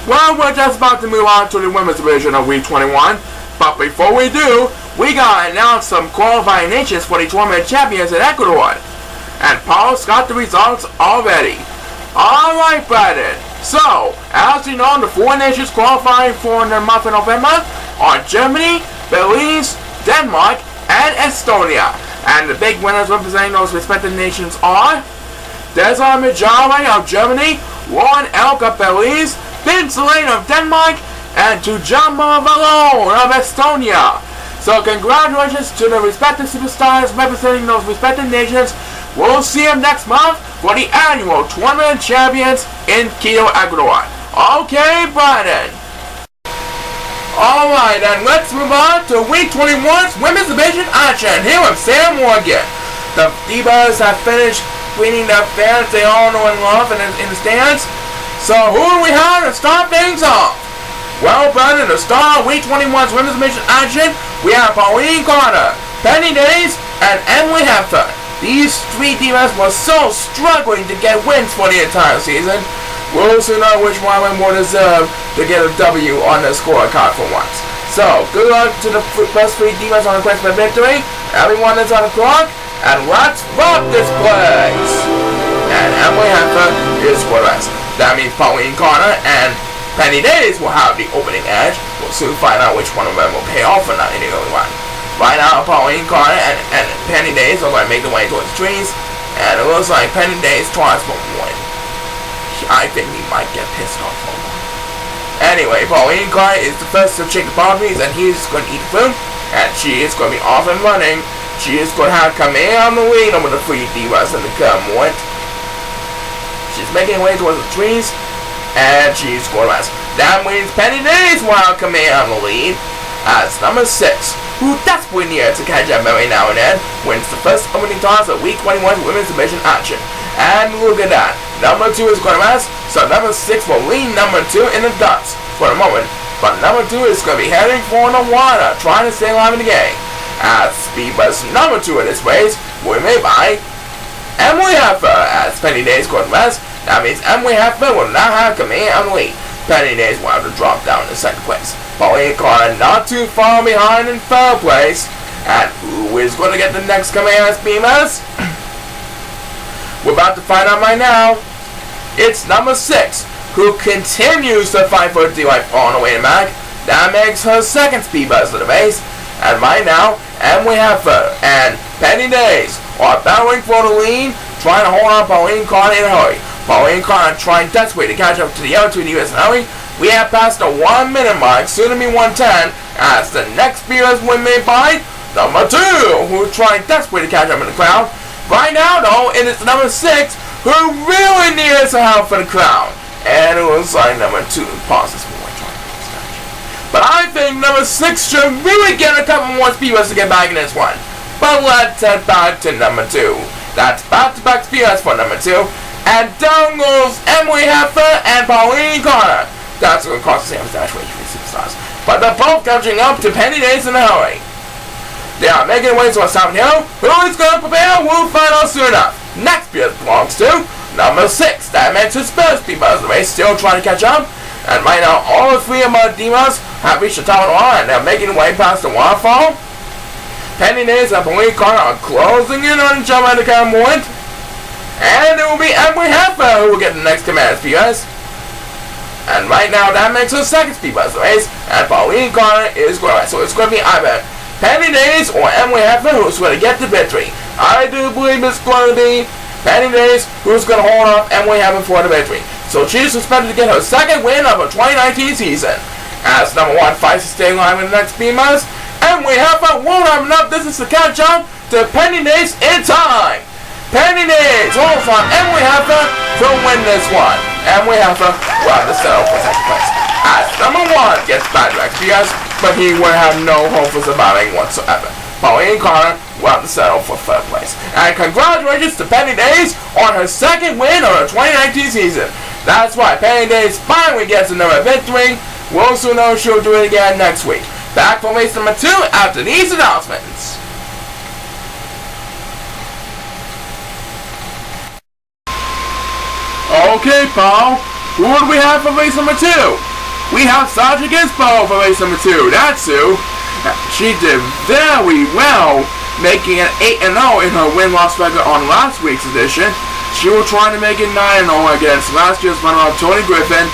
Well, we're just about to move on to the women's division of week 21, but before we do, we gotta announce some qualifying nations for the tournament champions in Ecuador. And Paul's got the results already. Alright, Brandon. So, as you know, the 4 nations qualifying for the month of November are Germany, Belize, Denmark, and Estonia. And the big winners representing those respective nations are Desiree Majare of Germany, Warren Elk of Belize, Vince Lane of Denmark, and Tujamo Valone of Estonia. So congratulations to the respective superstars representing those respective nations. We'll see them next month for the annual Tournament Champions in Quito, Ecuador. Okay, Brandon. Alright, and let's move on to Week 21's Women's Division action here with Sam Morgan. The Divas have finished greeting the fans they all know and love in the stands. So who do we have to start things off? Well, Brandon, to start Week 21's Women's Division action, we have Pauline Carter, Penny Days, and Emily Heffer. These 3 Divas were so struggling to get wins for the entire season. We'll soon know which one will more deserve to get a W on the scorecard for once. So, good luck to the first 3 Divas on the quest for victory. Everyone is on the clock, and let's rock this place! And Emily Heffer is for us. That means Pauline Carter and Penny Days will have the opening edge. We'll soon find out which one of them will pay off or not in the early one. Right now, Pauline Carter and Penny Days are going to make their way towards the trees. And it looks like Penny Days tries for one. I think he might get pissed off for one. Anyway, Pauline Carter is the first to check the boundaries, and he's going to eat food. And she is going to be off and running. She is going to have Kamei on the lead over the 3 Divas in the current moment. She's making her way towards the trees. And she's going to rest. That means Penny Days will have Kamei on the lead. As number 6, who desperately needs to catch up every now and then, wins the first opening toss of Week 21's Women's Division action. And look at that. Number 2 is going to rest, so number 6 will lead number 2 in the dust for the moment. But number 2 is going to be heading for the water, trying to stay alive in the game. As speed bus number 2 in this race will be made by Emily Heffer. As Penny Days going to rest, that means Emily Heffer will now have Kamei on the lead. Penny Days will have to drop down to 2nd place. Pauline Carter not too far behind in 3rd place. And who is going to get the next Kamei on Beamers? We're about to find out right now. It's number 6, who continues to fight for D-Life on the way to back. That makes her 2nd speed buzz of the race. And right now, Emily Heffer and Penny Days are battling for the lead, trying to hold on Pauline Carter in a hurry. Pauline Carter trying desperately to catch up to the other 2 Divas in a hurry. We have passed the 1 minute mark, soon to be 1:10, as the next Divas win made by number 2, who is trying desperately to catch up in the crowd. Right now, though, it is number 6, who really needs some help for the crowd. And it looks like number 2 pauses for one trying to get this match. But I think number 6 should really get a couple more speeders to get back in this one. But let's head back to number 2. That's back-to-back speeders for number 2. And down goes Emily Heffer and Pauline Carter. That's going to cost the same dash for each of these superstars. But they're both catching up to Penny Days in a hurry. They are making their way towards Salem. Who is going to prepare? We'll find out soon enough. Next speed belongs to number 6. That makes his first speed buzz of the race, still trying to catch up. And right now, all 3 of our Divas have reached the top of the wall, and they're making their way past the waterfall. Penny Days and Pauline Carter are closing in on each other at the current moment. And it will be Emily Heffer who will get the next command speed buzz. And right now, that makes her 2nd speed buzz of the race. And Pauline Carter is going to rest. So it's going to be either Penny Days or Emily Heffer who's going to get the victory. I do believe it's going to be Penny Days who's going to hold off Emily Heffer for the victory. So she is expected to get her 2nd win of her 2019 season. As number 1 fights to stay alive in the next speed buzz, Emily Heffer won't have enough distance to catch up to Penny Days in time. Penny Days holds on Emily Heffer to win this one. Emily Heffer will have to settle for 2nd place. As number 1 gets back-to-back speeders, but he will have no hope for surviving whatsoever. Pauline Carter will have to settle for 3rd place. And congratulations to Penny Days on her 2nd win of her 2019 season. That's why Penny Days finally gets another victory. We'll soon know she'll do it again next week. Back for race number 2 after these announcements. Okay, Paul. Who do we have for race number 2? we have Sasha Gizmo for race number 2. That's who. She did very well, making it 8-0 in her win-loss record on last week's edition. She will try to make it 9-0 against last year's runner-up Tony Griffin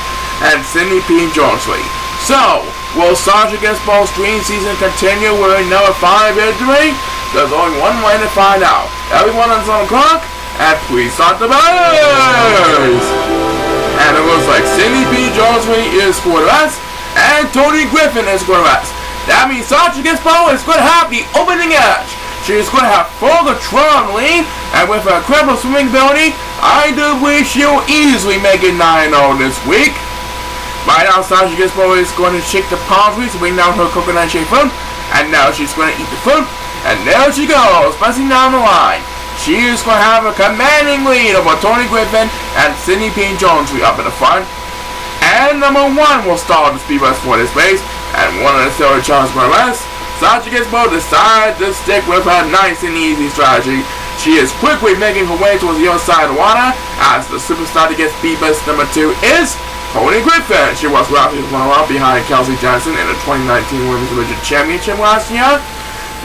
and Sydney P. Jonesley. So, will Sasha Gizmo's dream season continue with another 5 victory? There's only one way to find out. Everyone on the clock, and please start the race! And it looks like Sydney P. Jonesley is for the rest, and Tony Griffin is for the rest. That means Sasha Gizmo is going to have the opening edge. She is going to have full control on the lead, and with her incredible swimming ability, I do believe she'll easily make it 9-0 this week. Right now, Sasha Gizmo is going to shake the palm trees to bring down her coconut shaped food, and now she's going to eat the food, and there she goes, pressing down the line. She is going to have a commanding lead over Tony Griffin and Sydney P. Jonesley up in the front. And number 1 will start the speed race for this race, and one of the third Charles Morales. Sasha Gizmo decided to stick with her nice and easy strategy. She is quickly making her way towards the other side of the water, as the superstar to get speed race number 2 is Tony Griffin. She was roughly runner-up behind Kelsey Johnson in the 2019 Women's Division Championship last year.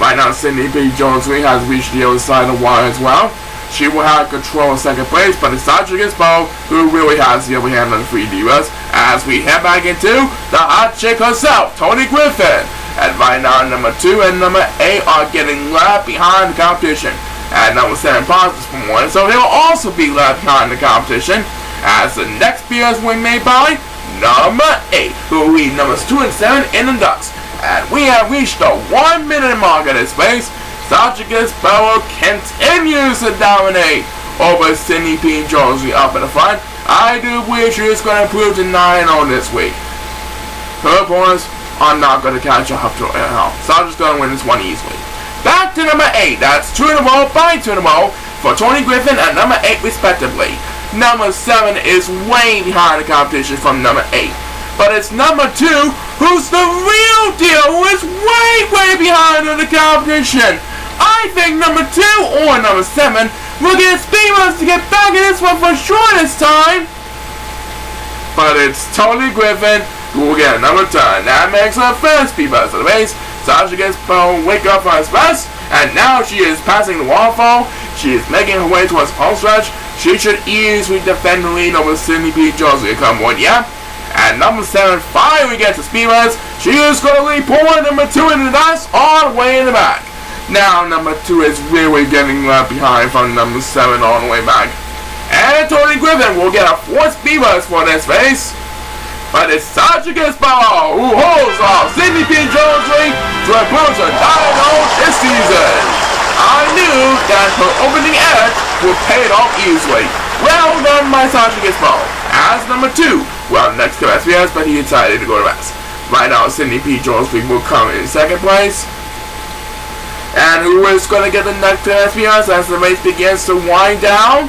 Right now, Sydney P. Jonesley has reached the other side of the water as well. She will have control of second place, but it's Sasha Gizmo who really has the upper hand on the 3 divas, as we head back into the hot chick herself, Tony Griffin. And right now, number 2 and number 8 are getting left behind the competition. And number 7 pauses for 1, so he'll also be left behind the competition, as the next BS win made by number 8, who will lead numbers 2 and 7 in the Ducks. And we have reached the 1 minute mark of this race. Sasha Gizmo continues to dominate over Sydney P. Jonesley up in the front. I do believe she is going to improve to 9-0 this week. Her opponents are not going to catch up to her. Sasha's going to win this one easily. Back to number 8. That's 2 in a row by 2 in a row for Tony Griffin and number 8 respectively. Number 7 is way behind the competition from number 8. But it's number 2 who's the real deal, who is way behind in the competition. I think number 2 or number 7 will get speed runs to get back in this one for sure this time. But it's Tony Griffin who will get another turn. That makes her first speed bus of the race. Sasha Gizmo wake up on his best, and now she is passing the waterfall. She is making her way towards the home stretch. She should easily defend the lead over Sydney P. Jonesley. Come on, yeah. And number 7 finally gets the speed runs. She is going to lead point number 2 in the dust all the way in the back. Now number 2 is really getting left behind from number 7 all the way back. And Tony Griffin will get a 4th speed runs for this race. But it's Sasha Gizmo who holds off Sydney P. Jonesley to improve her 9-0 this season. I knew that her opening edge would pay it off easily. Well done by Sasha Gizmo. As number 2, well, next to SBS, but he decided to go to rest. Right now, Sydney P. Jonesley will come in 2nd place. And who is going to get the next to SBS as the race begins to wind down?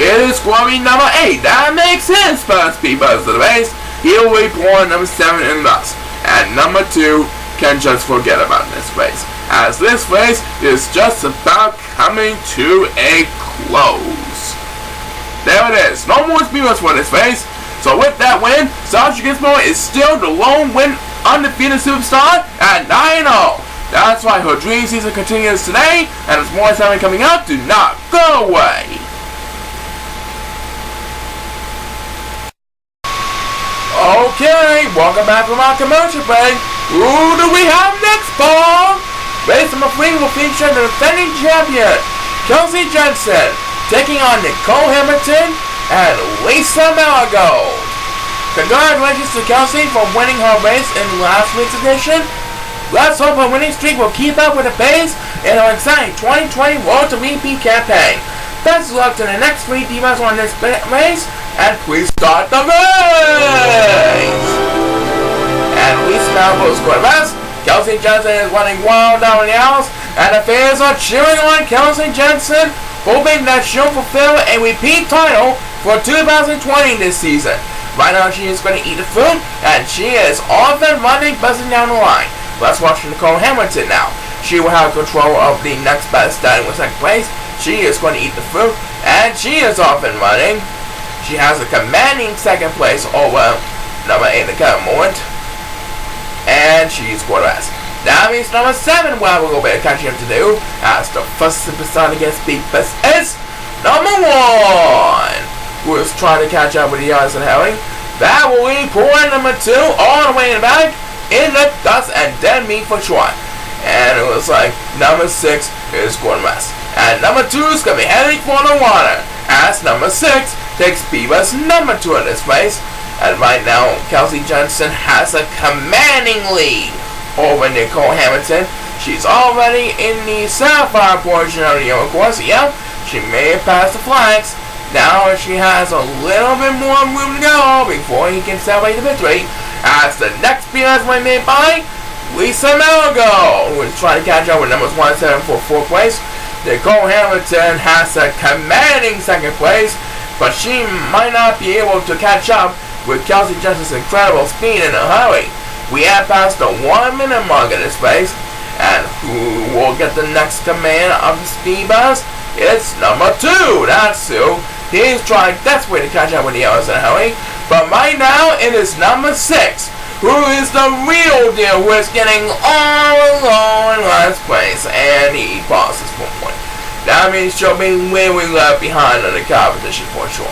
It is going to be number 8. That makes his first speed buzz of the race. He'll be born number 7 in dust. And number 2 can just forget about this race, as this race is just about coming to a close. There it is. No more speed buzz for this race. So with that win, Sasha Gizmo is still the lone undefeated superstar at 9-0. That's why her dream season continues today, and as more time coming up, do not go away. Okay, welcome back from our commercial break. Who do we have next, Paul? Race number 3 will feature the defending champion, Kelsey Jensen, taking on Nicole Hamilton and Lisa Marigold. Congratulations to Kelsey for winning her race in last week's edition. Let's hope her winning streak will keep up with the pace in her exciting 2020 Road to Repeat campaign. Best of luck to the next 3 divas on this race, and please start the race! And Lisa Marigold scored best. Kelsey Jensen is running wild down the aisles, and the fans are cheering on Kelsey Jensen, hoping that she'll fulfill a repeat title for 2020 this season. Right now she is going to eat the food, and she is off and running, buzzing down the line. Let's watch Nicole Hamilton now. She will have control of the next best, starting with 2nd place. She is going to eat the food, and she is off and running. She has a commanding second place over number 8 in the current moment. And she's quarterback. That means number 7 will have a little bit of catching up to do, as the first superstar against Divas is number 1, who is trying to catch up with the others and Harry. That will leave point number 2 all the way in the back, in the dust, and dead meat for short. And it looks like number 6 is quarterback. And number 2 is going to be heading for the water, as number 6 takes Divas number 2 in this race. And right now, Kelsey Johnson has a commanding lead over Nicole Hamilton. She's already in the sapphire portion of the yellow course. Yep, she may have passed the flags. Now she has a little bit more room to go before he can celebrate the victory. As the next BS went made by Lisa Melgo, who is trying to catch up with numbers 1 and 7 for 4th place. Nicole Hamilton has a commanding 2nd place, but she might not be able to catch up with Kelsey Johnson's incredible speed in a hurry. We have passed the 1 minute mark in this race, and who will get the next command of the speed bus? It's number 2, that's Sue. He's trying desperately to catch up with the others in a hurry, but right now it is number 6, who is the real deal, who is getting all alone in last place, and he passes 1 point. That means she'll be way left behind in the competition for sure.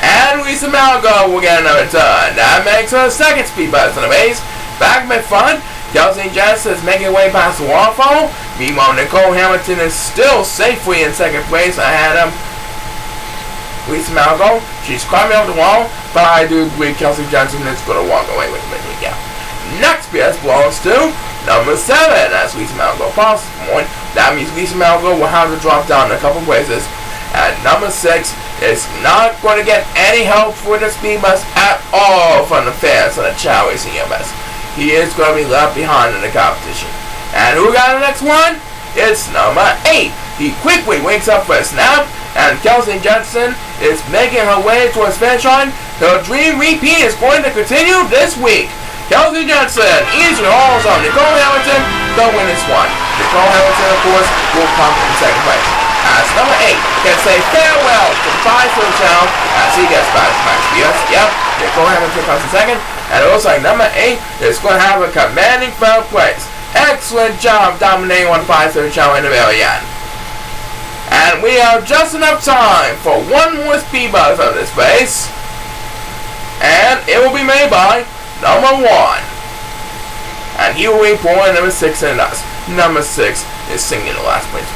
And Lisa Malgo will get another turn. That makes her 2nd speed bus in the race. Back in front, Kelsey Johnson is making her way past the waterfall. Meanwhile, Nicole Hamilton is still safely in 2nd place ahead of Lisa Malgo. She's climbing over the wall, but I do believe Kelsey Johnson is going to walk away with the win. Yeah. Next BS belongs to number 7 as Lisa Malgo passes one. That means Lisa Malgo will have to drop down a couple places. At number 6 is not going to get any help for the speed bus at all from the fans of the Chao Racing Divas. He is going to be left behind in the competition. And who got the next one? It's number 8. He quickly wakes up for a snap, and Kelsey Johnson is making her way towards finish line. Her dream repeat is going to continue this week. Kelsey Johnson easily hauls on Nicole Hamilton to win this one. Nicole Hamilton, of course, will come in 2nd place. As number 8 can say farewell to the 5-foot channel as he gets back to Max BS. Yep, Nicole Hamilton comes in 2nd, and it looks like number 8 is going to have a commanding 3rd place. Excellent job dominating on the 5-foot channel in the very end. And we have just enough time for 1 more speed bus of this race, and it will be made by number 1. And he will be pulling number 6 in us. Number 6 is singing the last place.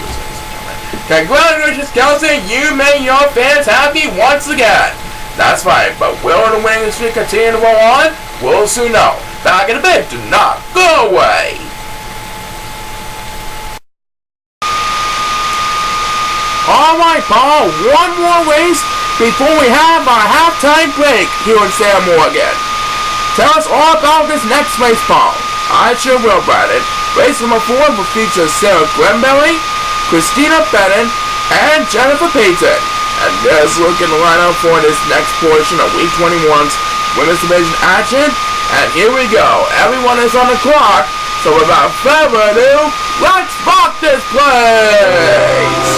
Congratulations, Kelsey, you made your fans happy once again. That's right, but will the winning streak continue to roll on? We'll soon know. Back in a bit, do not go away. Alright, Paul, 1 more race before we have our halftime break here in Sam Morgan. Tell us all about this next race, Paul. I sure will, Brandon. Race number 4 will feature Sarah Glenberry, Christina Benton, and Jennifer Payton. And there's looking to line up for this next portion of Week 21's Women's Division action. And here we go. Everyone is on the clock. So without further ado, let's rock this place!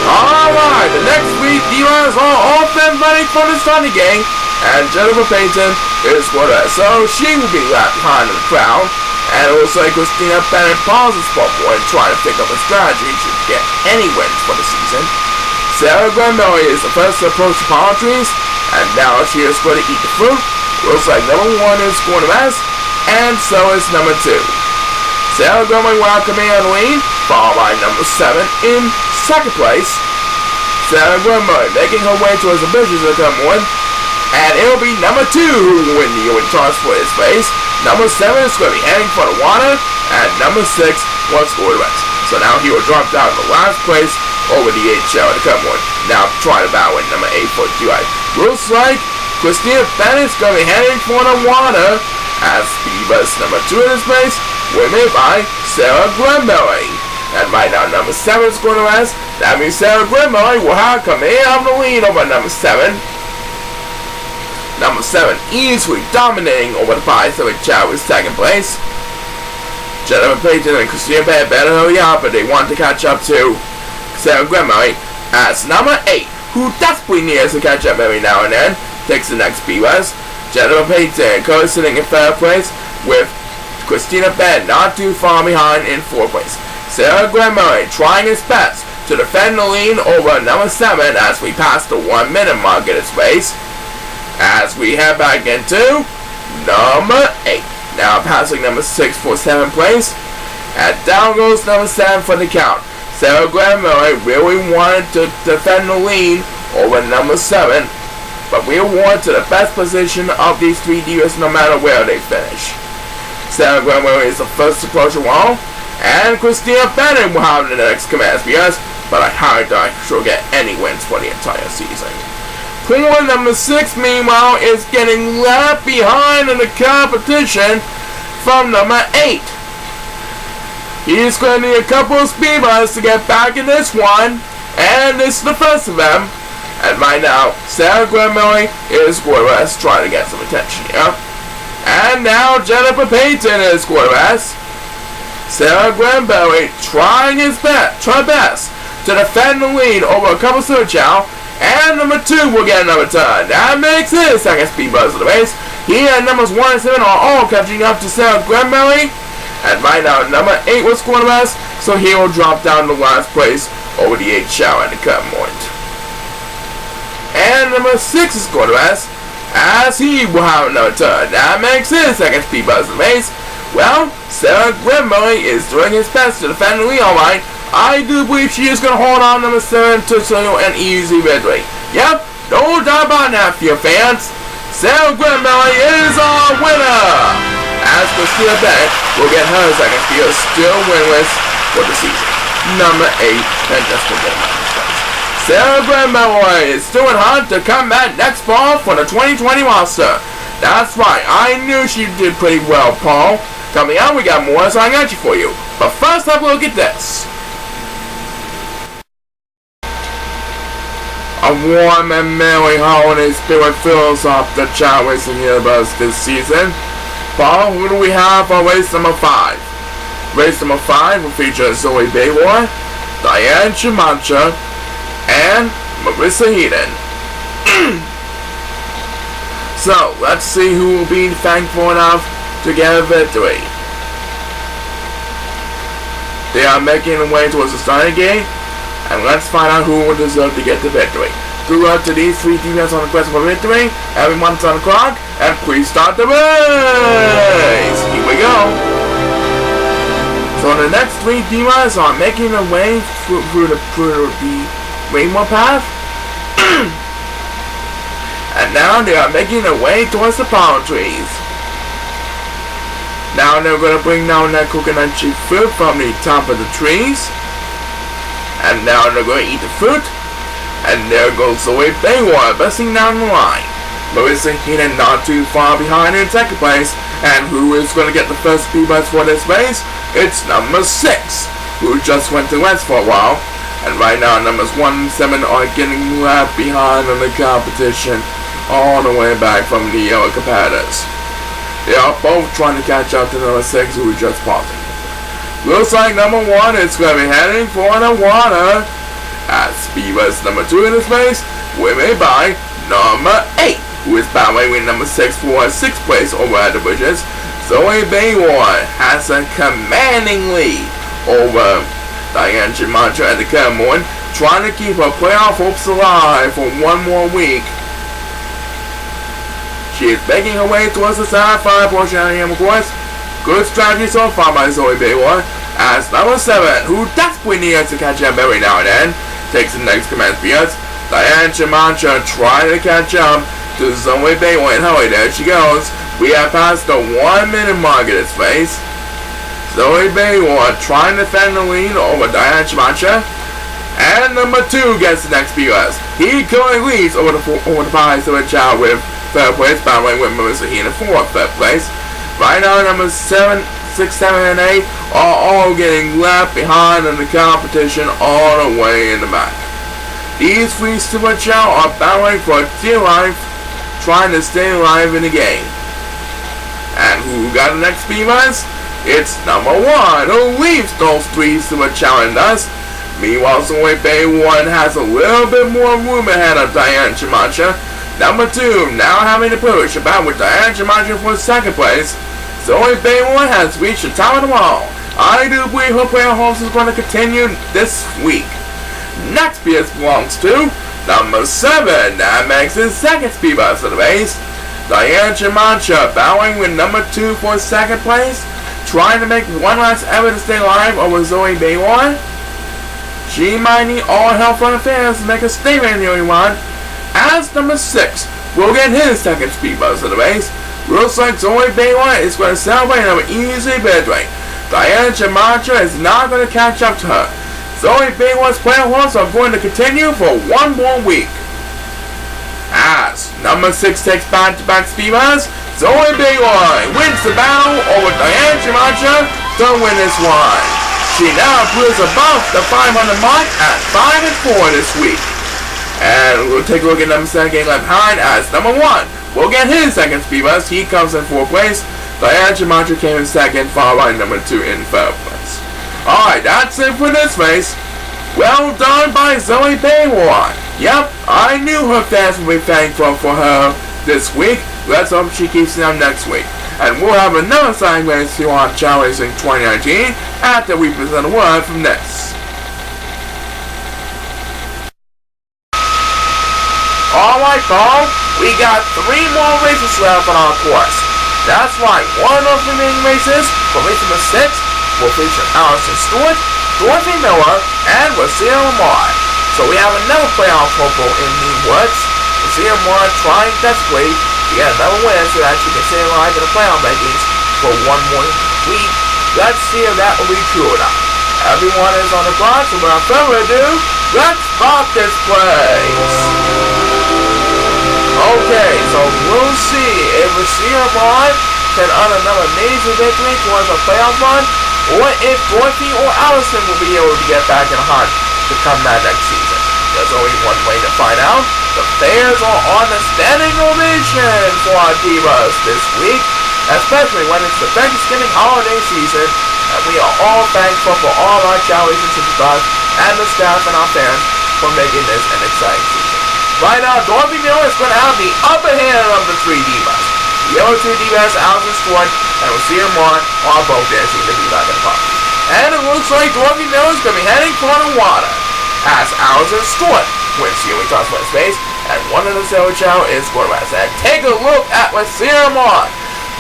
Alright, the next week, Divas are all been ready for the Sunday game. And Jennifer Payton is with us, so she will be left behind in the crowd. And it looks like Christina Bennett pauses spot for and trying to pick up a strategy to get any wins for the season. Sarah Glenberry is the first to approach the palm trees, and now she is going to eat the fruit. Looks like number 1 is going to rest, and so is number 2. Sarah Glenberry will come in on the lead, followed by number 7 in 2nd place. Sarah Glenberry making her way towards the bushes of the one. And it'll be number 2 who will win the win toss for his race. Number 7 is going to be heading for the water. And number 6 wants to go to rest. So now he will drop down to the last place over the 8th shell to come one. Now try to battle with number 8 for Duai. Looks like Christina Bennett's going to be heading for the water. As speed bus number 2 in this race will be made by Sarah Glenberry. And right now number 7 is going to rest. That means Sarah Glenberry will have come in on the lead over number 7. Number 7 easily dominating over the 5-7 Chao in 2nd place. Jennifer Payton and Christina Bennett better hurry up, but they want to catch up to Sarah Glenberry as number 8 who desperately needs to catch up every now and then, takes the next Divas. Jennifer Payton co-sitting in 3rd place with Christina Ben not too far behind in 4th place. Sarah Murray trying his best to defend the lead over number 7 as we pass the 1 minute mark in its race. As we head back into number 8. Now passing number 6 for 7th place. And down goes number 7 for the count. Sarah Murray really wanted to defend the lead over number 7, but we award to the best position of these 3 divas no matter where they finish. Sarah Murray is the first to approach the wall, and Christina Bennett will have the next command spears, but I highly doubt she'll get any wins for the entire season. Pool number 6, meanwhile, is getting left behind in the competition from number 8. He's going to need a couple of speed runs to get back in this one, and this is the first of them. And right now, Sarah Murray is quarterback trying to get some attention here. And now Jennifer Payton is quarterback. Sarah Murray trying his best to defend the lead over a couple of Chao, and number 2 will get another turn. That makes his second speed buzz of the race. He and numbers 1 and 7 are all catching up to Sarah Murray. And right now, number 8 was quarterback, so he will drop down to last place over the 8 Chao at the cut point. And number 6 is quarterback, as he will have another turn. That makes his second speed buzz of the race. Well, Sarah Murray is doing his best to defend the lead, alright. I do believe she is going to hold on number 7 to an easy victory. Yep, no doubt about that, few fans. Sarah Murray is our winner! As Christina Bennett will get her second spear, still winless for the season. Number 8, and just a bit. Sarah Murray is still in hunt to come back next fall for the 2020 roster. That's right, I knew she did pretty well, Paul. Coming out, we got more so I got you for you. But first, have a look at this. A warm and merry holiday spirit fills up the Chao Racing Divas this season. Paul, who do we have for race number 5? Race number 5 will feature Zoe Baywar, Diane Chimancha, and Marissa Heaton. So, let's see who will be thankful enough to get a victory. They are making their way towards the starting gate, and let's find out who will deserve to get the victory. Good luck to these 3 teams on the quest for victory. Everyone's on the clock, and please start the race! Here we go! So the next 3 divas are making their way through the rainbow path. And now they are making their way towards the palm trees. Now they're going to bring down that coconut chip fruit from the top of the trees. And now they're going to eat the fruit. And there goes Zoe Baywar busting down the line. Marissa Heaton not too far behind in second place. And who is going to get the first speed bus for this race? It's number 6, who just went to West for a while. And right now numbers 1 and 7 are getting left behind in the competition, all the way back from the other competitors. They are both trying to catch up to number 6, who is just pausing. Looks like number 1 is going to be heading for the water. As Beaver's number 2 in this race, we're made by number 8, who is battling with number 6 for 6th place over at the bushes. Zoe Baywar has a commanding lead over Diane Chimancha at the Cameron, trying to keep her playoff hopes alive for one more week. She is making her way towards the side 5 portion of the course. Good strategy so far by Zoe Baywar, as number 7, who desperately needs to catch up every now and then, takes the next command spears. Diane Chimancha trying to catch up to Zoe Baywar, and hurry, there she goes. We have passed the 1 minute mark in this race. Zoe Baywar trying to defend the lead over Diane Chimancha. And number 2 gets the next spears. He currently leads over the 5 Zoe Chao with 3rd place, battling with Marissa Heaton for 3rd place. Right now, numbers 7, 6, 7, and 8 are all getting left behind in the competition all the way in the back. These 3 Super Chao are battling for dear life, trying to stay alive in the game. And who got the next speed bus? It's number 1, who leaves those 3 Super Chao in dust. Meanwhile, Zoe Bay 1 has a little bit more room ahead of Diane Chimacha. Number 2 now having to push about with Diane Chimacha for second place. Zoe Bay 1 has reached the top of the wall. I do believe her player hopes is going to continue this week. Next PS belongs to number 7. That makes his second speed bus of the race. Diane Chimacha bowing with number 2 for second place. Trying to make one last effort to stay alive over Zoe Bay 1. She might need all help from the fans to make a statement in the only one. As number 6 will get his second speed bus of the race. Looks like Zoe Bay 1 is going to celebrate an easy victory. Diane Chimacha is not going to catch up to her. Zoe Bay 1's player horse are going to continue for one more week. As number 6 takes back-to-back speed bus, Zoe Bay 1 wins the battle over Diane Chimacha to win this one. She now improves above the 500 mark at 5-4 this week. And we'll take a look at number 7 getting left behind as number 1 will get his second speed bus. He comes in 4th place. Diane Chimacha came in 2nd, followed by number 2 in 3rd place. Alright, that's it for this race. Well done by Zoe Bay 1. Yep, I knew her fans would be thankful for her this week. Let's hope she keeps them next week. And we'll have another exciting race here on Chao Racing 2019 after we present a word from this. Alright, folks, we got 3 more races left on our course. That's right, one of those remaining races for race number 6 will feature Allison Stewart, Dorothy Miller, and Wasia Lamar. So we have another playoff hopeful in the works. Wasia Lamar trying desperately to get another win so that she can stay alive in the playoff rankings for one more week. Let's see if that will be true or not. Everyone is on the clock, so without further ado, let's start this place. Okay, so we'll see if Wasia Lamar can earn another amazing victory towards a playoff run, or if Dorothy or Allison will be able to get back in the hunt to come back next season. There's only one way to find out. The fans are on a standing ovation for our divas this week, especially when it's the Thanksgiving holiday season, and we are all thankful for all our Chao Racing superstars and the staff and our fans for making this an exciting season. Right now, Dorothy Miller is going to have the upper hand of the 3 divas. The other 2 divas, Allison Stewart and Wasia Lamar, are both dancing to be back in the park. And it looks like Dorothy Miller is going to be heading for the water, as Allison Stewart wins the only toss for space, and one of the Silver Chao is going to rest. And take a look at Wasia Lamar,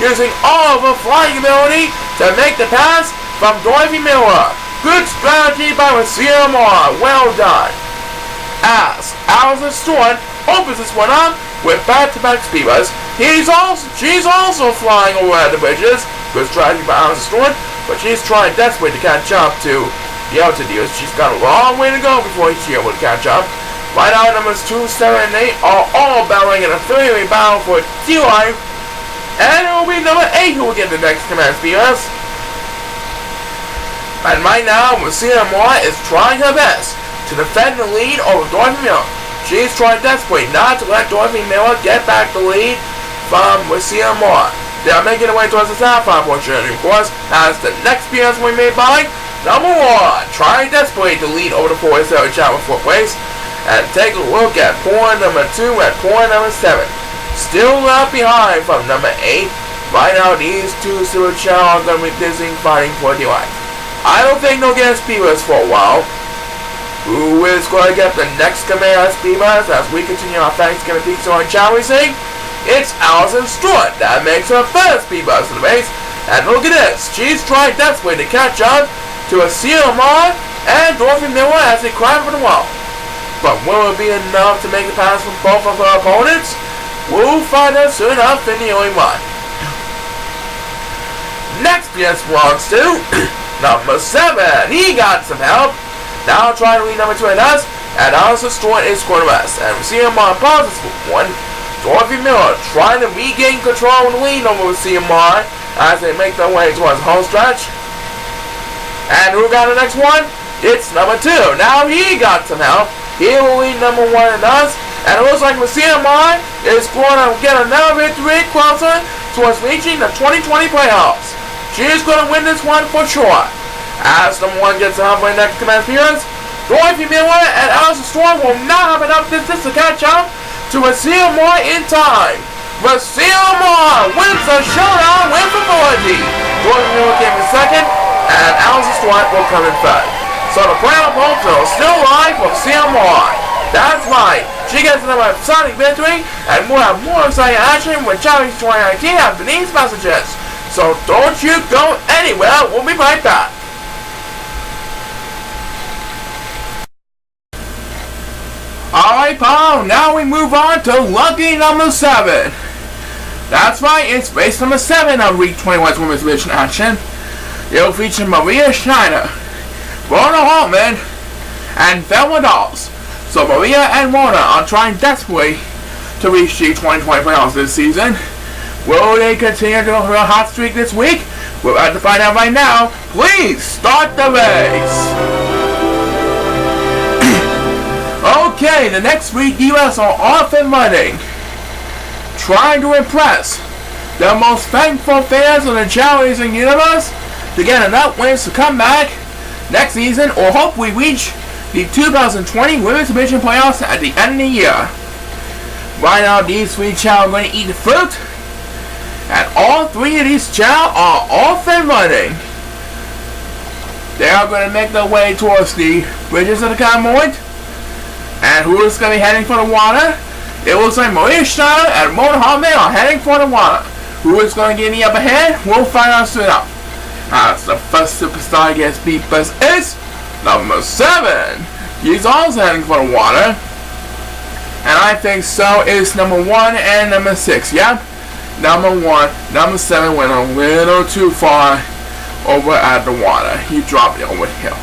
using all of her flying ability to make the pass from Dorothy Miller. Good strategy by Wasia Lamar, well done. As Allison Stewart opens this one up with back-to-back speed bus. She's also flying over the bridges. Good strategy by Allison Stewart, but she's trying desperately to catch up to the other divas. She's got a long way to go before she's able to catch up. Right now, numbers 2, 7, and 8 are all battling in a 3-way battle for T-Life. And it will be number 8 who will get the next command speed bus. And right now, Wasia Lamar is trying her best to defend the lead over Dorothy Miller. She's trying desperately not to let Dorothy Miller get back the lead from Wasia Lamar. They are making their way towards the south unfortunately, of course, as the next PS will be made by number 1, trying desperately to lead over the 4-way Silver Chao in 4th place. And take a look at point number 2 and point number 7. Still left behind from number 8. Right now, these 2 Silver Chao are going to be busy fighting for the life. I don't think they'll get a speed bus for a while. Who is going to get the next command speed bus as we continue our Thanksgiving feature on Chao Racing? It's Allison Stewart that makes her first speed bus in the race. And look at this, she's trying desperately to catch up to Wasia Lamar and Dorothy Miller as they climb for the wall. But will it be enough to make the pass from both of her opponents? We'll find out soon enough in the only one. Next PS belongs to number 7. He got some help. Now trying to lead number 2 at us, and Allison Stewart is going to rest. And Wasia Lamar pauses for 1. Dorothy Miller trying to regain control and lead over Wasia Lamar as they make their way towards the home stretch. And who got the next one? It's number 2. Now he got some help. He will lead number 1 at us, and it looks like Wasia Lamar is going to get another victory closer towards reaching the 2020 playoffs. She is going to win this one for sure. As number 1 gets out for the next command appearance, Dorothy Miller and Alice Storm will not have enough distance to catch up to Raseel Moore in time. Raseel Moore wins the showdown with authority. Dorothy Miller came in second, and Alice Storm will come in third. So the playoff hopes are still live for Raseel Moore. That's right. She gets another exciting victory, and we'll have more exciting action when Chao Racing Divas after these messages. So don't you go anywhere. We'll be right back. Alright, Paul, now we move on to lucky number 7. That's right, it's race number 7 of Week 21's Women's Division action. It'll feature Maria Schneider, Rona Hartman, and Velma Dolls. So Maria and Rona are trying desperately to reach the 2020 playoffs this season. Will they continue to her hot streak this week? We're about to find out right now. Please start the race. Okay, the next week Divas are off and running, trying to impress the most thankful fans of the Chao Racing Divas to get enough wins to come back next season or hopefully reach the 2020 Women's Division playoffs at the end of the year. Right now, these 3 Chao are going to eat the fruit, and all 3 of these Chao are off and running. They are going to make their way towards the bridges of the Convoy. And who is going to be heading for the water? It looks like Maria Schneider and Mona Hartman are heading for the water. Who is going to get in the upper hand? We'll find out soon enough. As the first superstar gets beat first is number 7. He's also heading for the water. And I think so is number 1 and number 6. Yep. Number 1, number 7 went a little too far over at the water. He dropped it over the hill.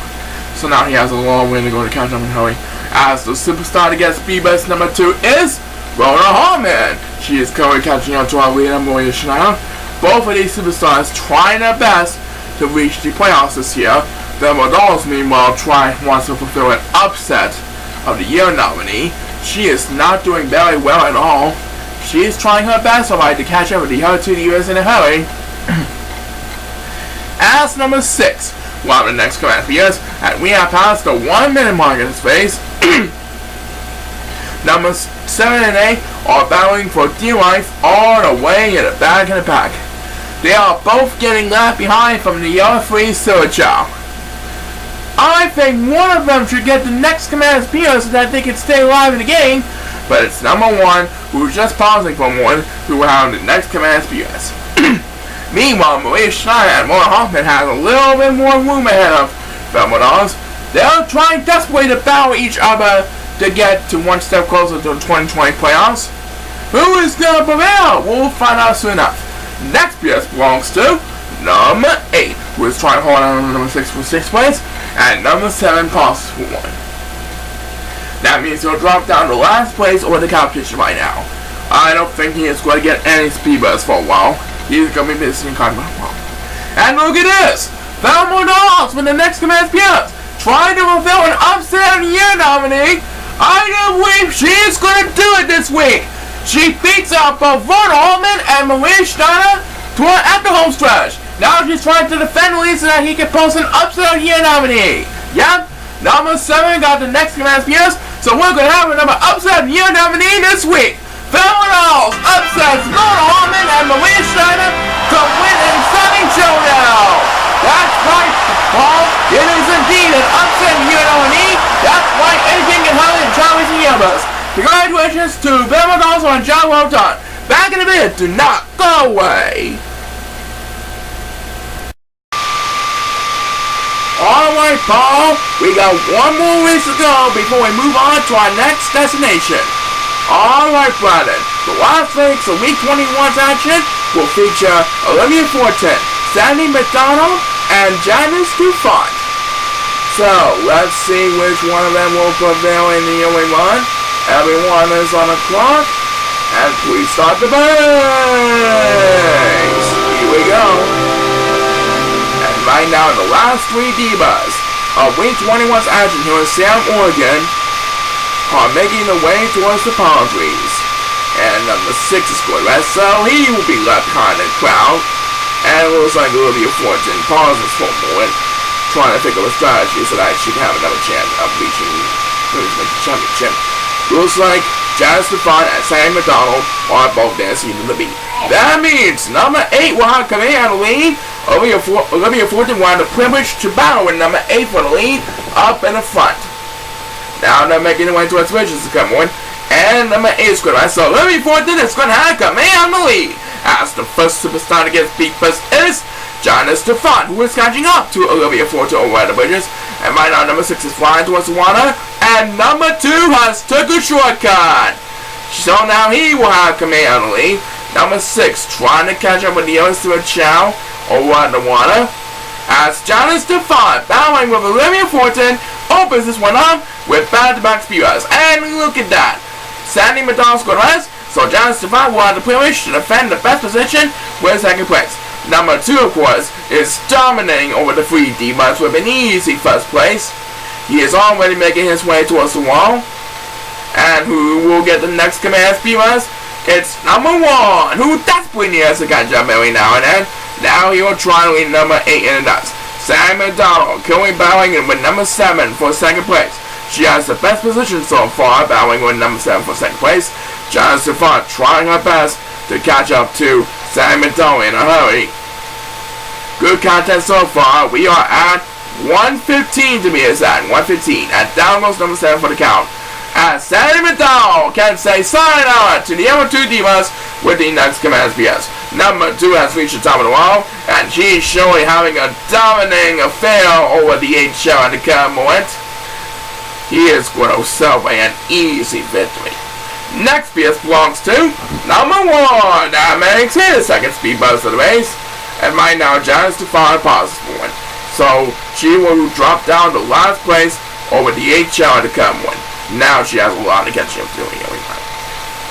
So now he has a long way to go to catch up and hurry. As the superstar that gets beat best number 2 is Rona Hartman. She is currently catching up to our leader, Maria Schneider. Both of these superstars trying their best to reach the playoffs this year. The Dolls, meanwhile, wants to fulfill an upset of the year nominee. She is not doing very well at all. She is trying her best to catch up with the other 2 Divas in a hurry. As number 6, we'll have the next command years, and we have passed the 1 minute mark in this phase. Numbers 7 and 8 are battling for dear life all the way in the back of the pack. They are both getting left behind from the other 3 Silver Chao. I think one of them should get the next command appeal so that they can stay alive in the game, but it's number 1 who's just pausing for one who will have the next command appearance. Meanwhile, Maria Schneider and Mona Hartman has a little bit more room ahead of Velma Dolls. They're trying desperately to battle each other to get to one step closer to the 2020 playoffs. Who is going to prevail? We'll find out soon enough. Next PS belongs to number 8, who is trying to hold on to number 6 for 6 points, and number 7 passes for 1. That means he'll drop down to last place over the competition right now. I don't think he is going to get any speed buzz for a while. He's going to be missing kind of a while. And look at this! Velma Dolls with the next command appearance, trying to fulfill an upset of the year nominee. I don't believe she's going to do it this week. She beats out both Rona Hartman and Maria Schneider at the home stretch. Now she's trying to defend Lee so that he can post an upset of the year nominee. Yep, number 7 got the next command appearance, so we're going to have another upset of the year nominee this week. Velma Dolls upsets Rona Hartman and Maria Schneider to win an exciting showdown. That's right, Paul. It is indeed an upset year nominee. That's right, anything can happen in Chao Racing Divas. Congratulations to Velma Dolls on a job well done. Back in a minute, do not go away. Alright, Paul, we got one more race to go before we move on to our next destination. Alright, Brandon, the last race of Week 21's action will feature Olivia Fortin, Sandy McDonald, and Janice Dufont. So, let's see which one of them will prevail in the only one. Everyone is on the clock, and please start the race. Here we go. And right now, the last 3 Divas of Week 21's action here in Salem, Oregon, are making their way towards the palm trees. And number 6 is going left, so he will be left behind in the crowd. And it looks like Olivia Fortin pauses for a moment, trying to think of a strategy so that she can have another chance of reaching the championship. Looks like Janice Stefan and Sam McDonald are both dancing to the beat. That means number 8 will have come in out of the lead. Olivia Fulton will have the privilege to battle with number 8 for the lead up in the front. Now they're making their way to a switches to come on. And number 8 is going to so Olivia Fulton is going to have come in on the lead. As the first superstar to get beat first is Janice Stefan, who is catching up to Olivia Fulton over the bridges. And right now number 6 is flying towards the water. And number 2 has took a shortcut. So now he will have come in on the lead. Number 6 trying to catch up with the others to a Chao over the water. As Janice Stefan battling with Olivia Fulton opens this one up with back-to-back spears. And look at that. Sandy McDonald's going to rest. So Janice Stefan will have the privilege to defend the best position with second place. Number 2, of course, is dominating over the 3 Divas with an easy first place. He is already making his way towards the wall. And who will get the next command Divas? It's number 1, who desperately needs to catch up every now and then. Now he will try to lead number 8 in the dust. Sam McDonald currently battling with number 7 for second place. She has the best position so far, battling with number 7 for second place. Janice Stefan trying her best to catch up to Sam McDonald in a hurry. Good contest so far. We are at 115 to be exact. 115. And down goes number 7 for the count. As Sandy McDonald can say sayonara to the other 2 Divas with the next command PS. Number 2 has reached the top of the wall, and she's surely having a dominating affair over the 8 show at the current moment. He is going to celebrate an easy victory. Next PS belongs to number 1. That makes his second speed buzz of the race. And right now, Janice Stefan passes for one. So she will drop down to last place over the 8 show at the current one. Now she has a lot to catch up to everybody.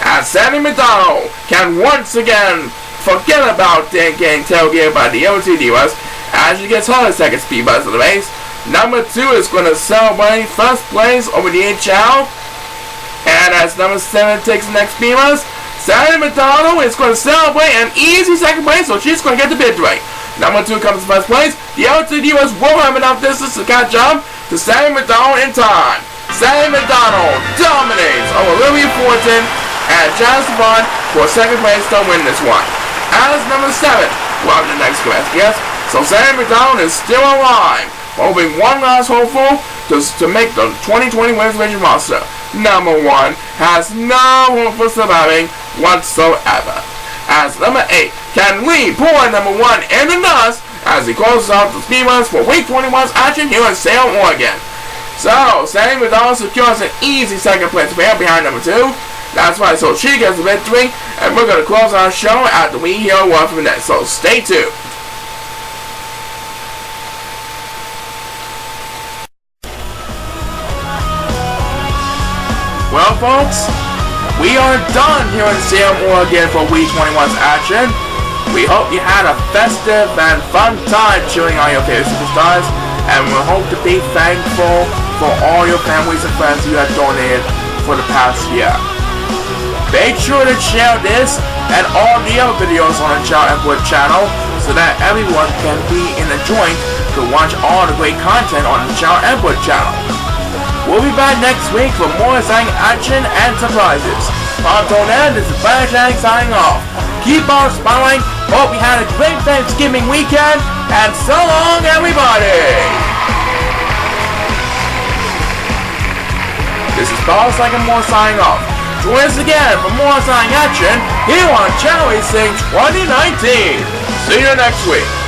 As Sandy McDonald can once again forget about getting tailgated by the other 2 Divas as she gets her second speed buzz of the race. Number 2 is going to celebrate first place over the 8 Chao. And as number 7 takes the next speed buzz, Sandy McDonald is going to celebrate an easy second place, so she's going to get the victory. Number 2 comes in first place. The other 2 Divas won't have enough distance to catch up to Sandy McDonald in time. Sandy McDonald dominates over Olivia Fulton and Janice Stefan for second place to win this one. As number 7 will have the next class, yes. So Sandy McDonald is still alive, hoping one last hopeful to make the 2020 Women's Division roster. Number 1 has no hope for surviving whatsoever. As number 8 can lead poor number 1 in the dust as he closes out the speed runs for week 21's action here in Salem, Oregon. So, Sandy McDonald secures an easy second place affair behind number 2. That's right, so she gets the victory, and we're going to close our show after we hear a word from next, so stay tuned. Well, folks, we are done here in Salem, Oregon for week 21's action. We hope you had a festive and fun time cheering on your favorite superstars, and we hope to be thankful for all your families and friends you have donated for the past year. Make sure to share this and all the other videos on the ChaoEmperor channel so that everyone can be in a joint to watch all the great content on the ChaoEmperor channel. We'll be back next week for more exciting action and surprises. Until then, this is Flashang signing off. Keep on smiling, hope you had a great Thanksgiving weekend, and so long everybody! This is ChaoEmperor signing off. Join us again for more exciting action here on Chao Racing 2019. See you next week.